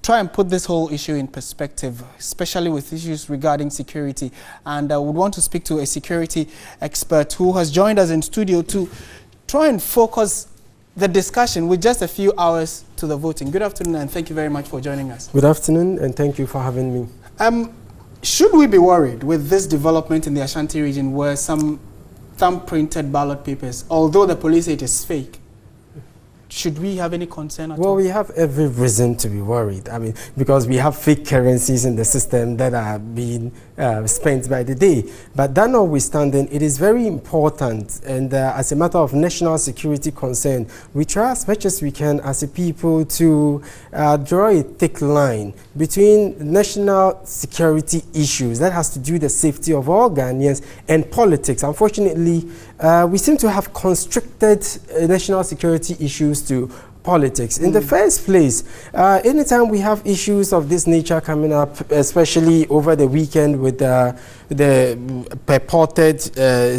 try and put this whole issue in perspective, especially with issues regarding security. And I would want to speak to a security expert who has joined us in studio to try and focus the discussion with just a few hours to the voting. Good afternoon, and thank you very much for joining us. Good afternoon, and thank you for having me. Should we be worried with this development in the Ashanti region where some thumb-printed ballot papers, although the police say it is fake, should we have any concern at all? Well, we have every reason to be worried. I mean, because we have fake currencies in the system that are being spent by the day. But that notwithstanding, it is very important, and as a matter of national security concern, we try as much as we can as a people to draw a thick line between national security issues that has to do with the safety of all Ghanaians and politics. Unfortunately, we seem to have constricted national security issues to politics. In the first place, anytime we have issues of this nature coming up, especially over the weekend with the purported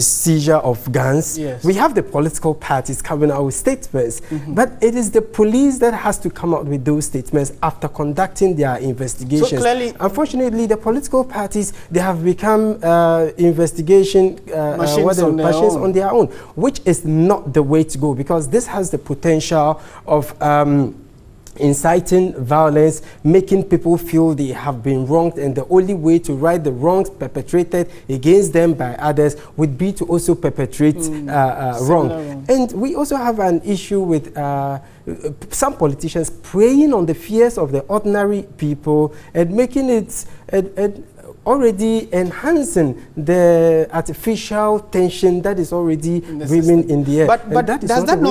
seizure of guns, yes, we have the political parties coming out with statements. But it is the police that has to come out with those statements after conducting their investigations. So clearly, unfortunately, the political parties, they have become investigation machines on their own, which is not the way to go, because this has the potential of inciting violence, making people feel they have been wronged, and the only way to right the wrongs perpetrated against them by others would be to also perpetrate wrong. And we also have an issue with some politicians preying on the fears of the ordinary people and making it already enhancing the artificial tension that is already brimming in the air. But does that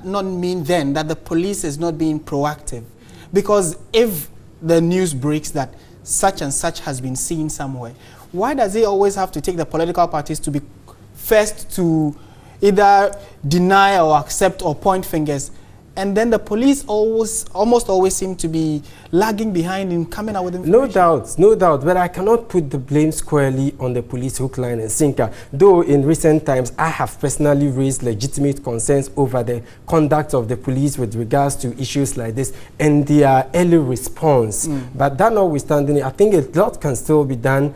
not mean then that the police is not being proactive? Because if the news breaks that such and such has been seen somewhere, why does it always have to take the political parties to be first to either deny or accept or point fingers? And then the police almost always seem to be lagging behind in coming out with information. No doubt, but I cannot put the blame squarely on the police hook, line and sinker. Though in recent times, I have personally raised legitimate concerns over the conduct of the police with regards to issues like this and their early response. But that notwithstanding, I think a lot can still be done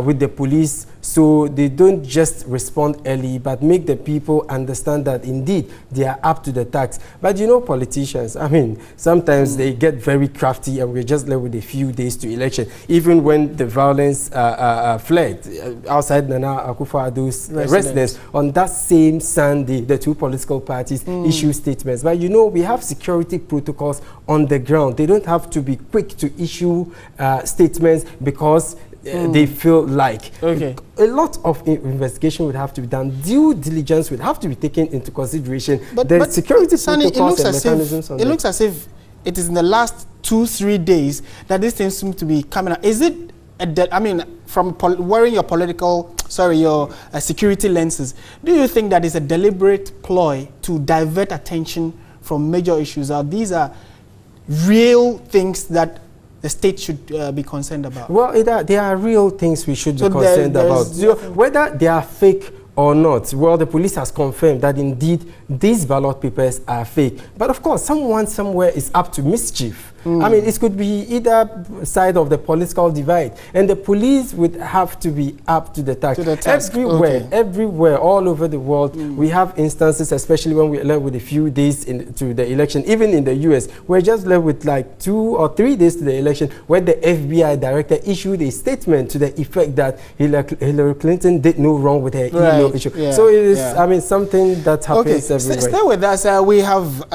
with the police, so they don't just respond early, but make the people understand that indeed they are up to the task. But you know, politicians, I mean, sometimes they get very crafty, and we're just left with a few days to election. Even when the violence fled outside Nana Akufo-Addo's residence, on that same Sunday, the two political parties issue statements. But you know, we have security protocols on the ground. They don't have to be quick to issue statements because they feel like. A lot of investigation would have to be done. Due diligence would have to be taken into consideration. But security Sunny, protocols and mechanisms on it looks as if it is in the last 2-3 days that this thing seems to be coming out. Is it I mean, from wearing your security lenses, do you think that is a deliberate ploy to divert attention from major issues? Or these are real things that the state should be concerned about? Well, there are real things we should be concerned about. Whether they are fake or not, well, the police has confirmed that indeed these ballot papers are fake. But of course, someone somewhere is up to mischief. I mean, it could be either side of the political divide, and the police would have to be up to the task. Everywhere, all over the world, we have instances, especially when we're left with a few days to the election. Even in the US, we're just left with like 2 or 3 days to the election, where the FBI director issued a statement to the effect that Hillary Clinton did no wrong with her email issue. So it is, I mean, something that happens everywhere. Stay with us. We have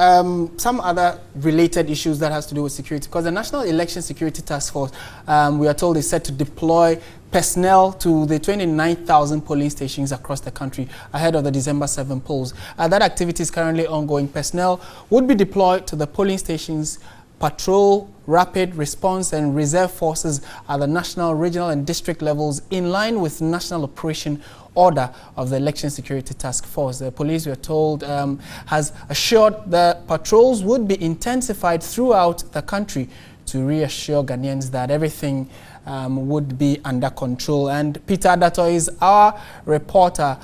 some other related issues that has to do with security, because the National Election Security Task Force, we are told, is set to deploy personnel to the 29,000 polling stations across the country ahead of the December 7 polls. That activity is currently ongoing. Personnel would be deployed to the polling stations, patrol, rapid response and reserve forces at the national, regional and district levels in line with national operation order of the Election Security Task Force. The police, we are told, has assured that patrols would be intensified throughout the country to reassure Ghanaians that everything would be under control. And Peter Dato is our reporter.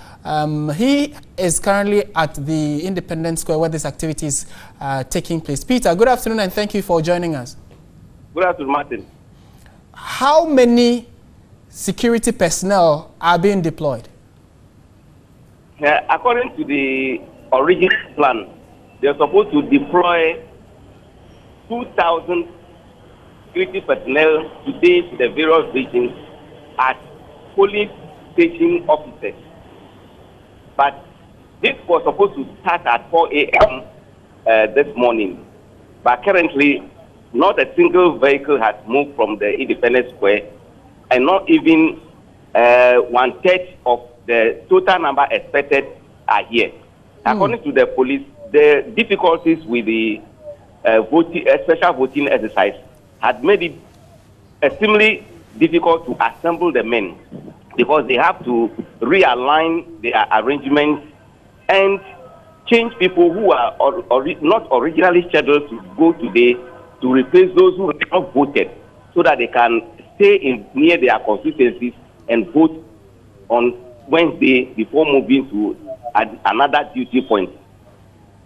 He is currently at the Independence Square where this activity is taking place. Peter, good afternoon and thank you for joining us. Good afternoon, Martin. How many security personnel are being deployed? According to the original plan, they're supposed to deploy 2,000 security personnel today to the various regions as police station officers. But this was supposed to start at 4 a.m. This morning. But currently, not a single vehicle has moved from the Independence Square, and not even 1/3 of the total number expected are here. According to the police, the difficulties with the special voting exercise had made it extremely difficult to assemble the men, because they have to realign their arrangements and change people who are not originally scheduled to go today to replace those who have not voted, so that they can stay near their constituencies and vote on Wednesday before moving to another duty point.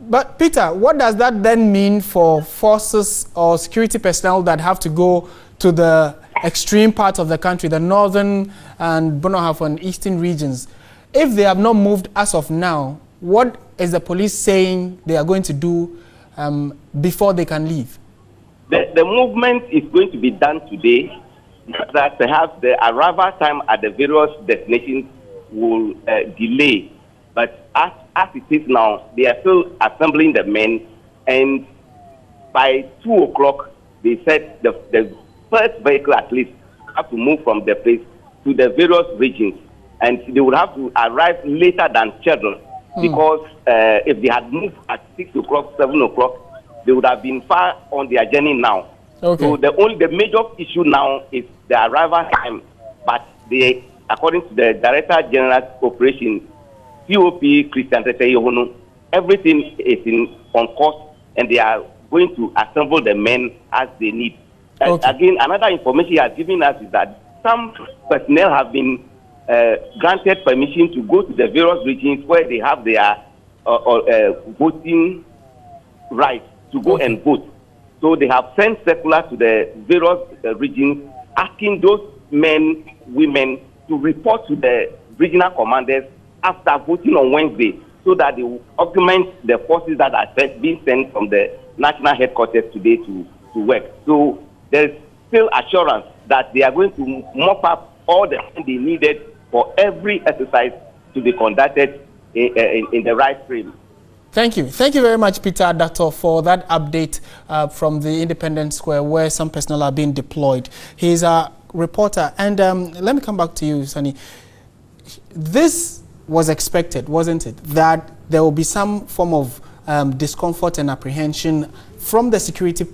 But Peter, what does that then mean for forces or security personnel that have to go to the extreme parts of the country, the northern and Bonohaf and eastern regions? If they have not moved as of now, what is the police saying they are going to do before they can leave? The movement is going to be done today, that perhaps the arrival time at the various destinations will delay. But as it is now, they are still assembling the men, and by 2 o'clock, they said the first vehicle at least have to move from the place to the various regions, and they would have to arrive later than scheduled, because if they had moved at 6 o'clock, 7 o'clock, they would have been far on their journey now. Okay. So the major issue now is the arrival time, but according to the Director General Operation, COP Christian Tete, everything is on course, and they are going to assemble the men as they need. Okay. Again, another information he has given us is that some personnel have been granted permission to go to the various regions where they have their voting rights to go and vote. So they have sent circular to the various regions asking those men, women to report to the regional commanders after voting on Wednesday, so that they will augment the forces that are being sent from the national headquarters today to work. So there is still assurance that they are going to mop up all the time they needed for every exercise to be conducted in the right frame. Thank you. Thank you very much, Peter Adato, for that update from the Independence Square, where some personnel are being deployed. He's a reporter. And let me come back to you, Sunny. This was expected, wasn't it? That there will be some form of discomfort and apprehension from the security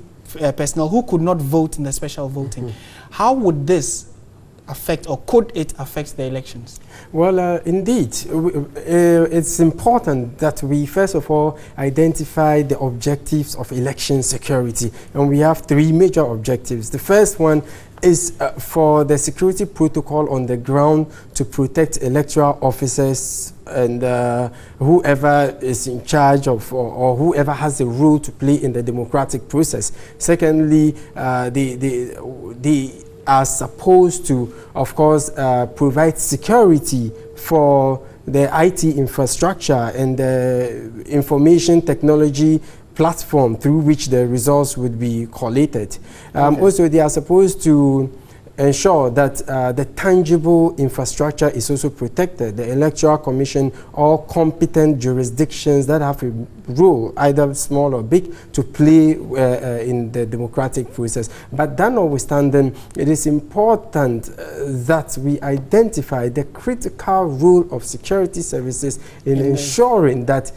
personnel who could not vote in the special voting. How would this affect, or could it affect the elections? Well, indeed, it's important that we first of all identify the objectives of election security, and we have 3 major objectives. The first one is for the security protocol on the ground to protect electoral officers and whoever is in charge of, or whoever has a role to play in the democratic process. Secondly, they are supposed to, of course, provide security for the IT infrastructure and the information technology platform through which the results would be collated. Also, they are supposed to ensure that the tangible infrastructure is also protected. The Electoral Commission, all competent jurisdictions that have a role, either small or big, to play in the democratic process. But that notwithstanding, it is important that we identify the critical role of security services in ensuring that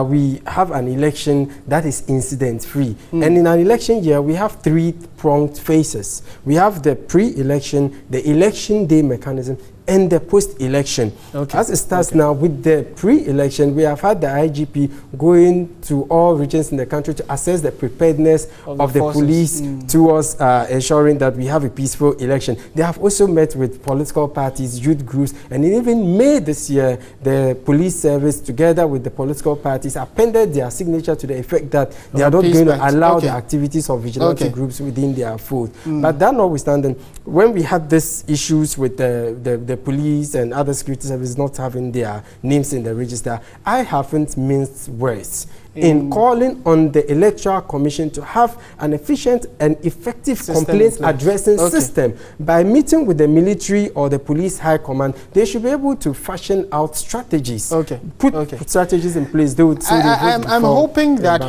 we have an election that is incident-free. And in an election year, we have 3 pronged phases. We have the pre-election, the election day mechanism, and the post-election. Okay. As it starts now with the pre-election, we have had the IGP going to all regions in the country to assess the preparedness of the police towards ensuring that we have a peaceful election. They have also met with political parties, youth groups, and in even May this year, the police service, together with the political parties, appended their signature to the effect that they are not going to allow the activities of vigilante groups within their fold. But that notwithstanding, when we had these issues with the police and other security services not having their names in the register, I haven't minced words in calling on the Electoral Commission to have an efficient and effective complaints addressing system. By meeting with the military or the police high command, they should be able to fashion out strategies. Put strategies in place. They would I'm hoping that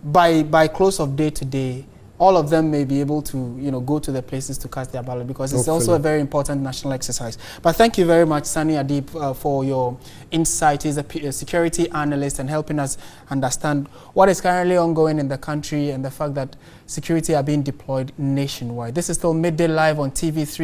by close of day today, all of them may be able to, go to the places to cast their ballot, because it's also a very important national exercise. But thank you very much, Sani Adib, for your insight. He's a security analyst and helping us understand what is currently ongoing in the country and the fact that security are being deployed nationwide. This is still Midday Live on TV3.